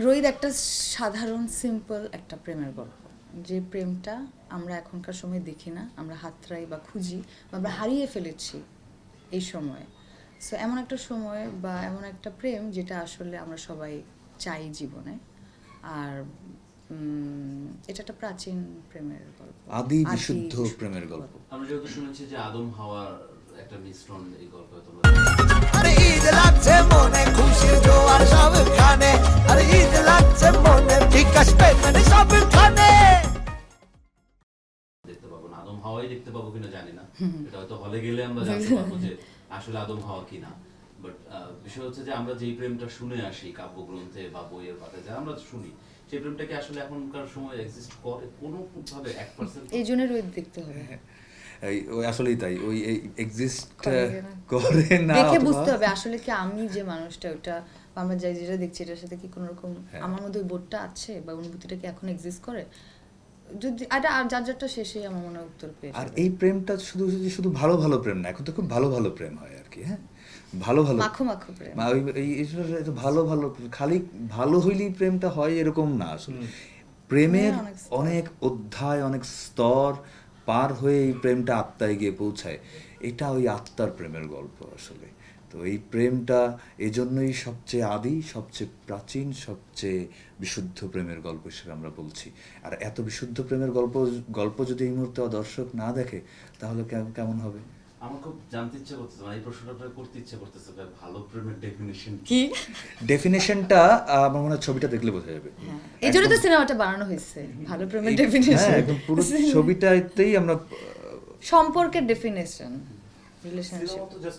রোহিত একটা সাধারণ সিম্পল একটা প্রেমের গল্প, যে প্রেমটা আমরা এখনকার সময় দেখি না, আমরা হাতড়াই বা খুঁজি বা আমরা হারিয়ে ফেলেছি এই সময়ে। সো এমন একটা সময় বা এমন একটা প্রেম যেটা আসলে আমরা সবাই চাই জীবনে। আর এটা একটা প্রাচীন প্রেমের গল্প, আদি বিশুদ্ধ প্রেমের গল্প। আমরা যেহেতু শুনেছি যে আদম হাওয়ার একটা মিশ্রণ এই গল্পে তোমরা আরে ঈদ লাগছে মনে খুশির জোয়ার সবখানে, আরে ঈদ লাগছে মনে বিকাশ পেমেন্ট সবখানে। দেখতে পাবো না, আদম হাওয়াই দেখতে পাবো কিনা জানি না, এটা হয়তো হলে গেলে আমরা জানতে পারবো যে আসলে আদম হাওয়া কিনা। বাট বিষয় হচ্ছে যে আমরা যেই প্রেমটা শুনে আসি কাব্যগ্রন্থে বা বইয়ের পাতায় যা আমরা শুনি, সেই প্রেমটাকে আসলে এখনকার সময় এক্সিস্ট করে কোনো ভাবে 1%? এই জন্য রোহিত দেখতে হবে, ওই আসলেই তাই, ওই এক্সিস্ট করে না। করে না, দেখে অথবা- বুঝতে হবে আসলে কি আমি যে মানুষটা ওটা বা আমরা যাই যেটা দেখছি এটার সাথে কি কোনো রকম হ্যাঁ। আমার মধ্যে ওই বোধটা আছে বা অনুভূতিটা কি এখন এক্সিস্ট করে। যদি এটা আর যার যারটা শেষেই আমার মনে হয় উত্তর পেয়ে আর যাবে। এই প্রেমটা শুধু ভালো ভালো প্রেম না, এখন তো খুব ভালো ভালো প্রেম হয় আর কি। হ্যাঁ, ভালো ভালো মাখো মাখো প্রেম। ভালো ভালো খালি ভালো হইলেই প্রেমটা হয় এরকম না আসলে। প্রেমের অনেক স্তর। অনেক অধ্যায়, অনেক স্তর পার হয়ে এই প্রেমটা আত্মায় গিয়ে পৌঁছায়। এটা ওই আত্মার প্রেমের গল্প আসলে। তো এই প্রেমটা এজন্যই সবচেয়ে আদি, সবচেয়ে প্রাচীন, সবচেয়ে বিশুদ্ধ প্রেমের গল্প হিসেবে আমরা বলছি। আর এত বিশুদ্ধ প্রেমের গল্প যদি এই মুহূর্তে দর্শক না দেখে তাহলে কেমন হবে? আমার খুব জানতে ইচ্ছে করতেছে, মানে এই প্রশ্নটা আপনার করতে ইচ্ছে করতেছে, ভাই ভালো প্রেমের ডেফিনিশন কি ডেফিনেশনটা আমার মনে হয় ছবিটা দেখলে বোঝা যাবে। এই জন্য তো সিনেমাটা বানানো হয়েছে, ভালো প্রেমের হ্যাঁ, ডেফিনেশন, একদম পুরো ছবিটাতেই আমরা সম্পর্কের ডেফিনেশন, রিলেশনশিপ। জাস্ট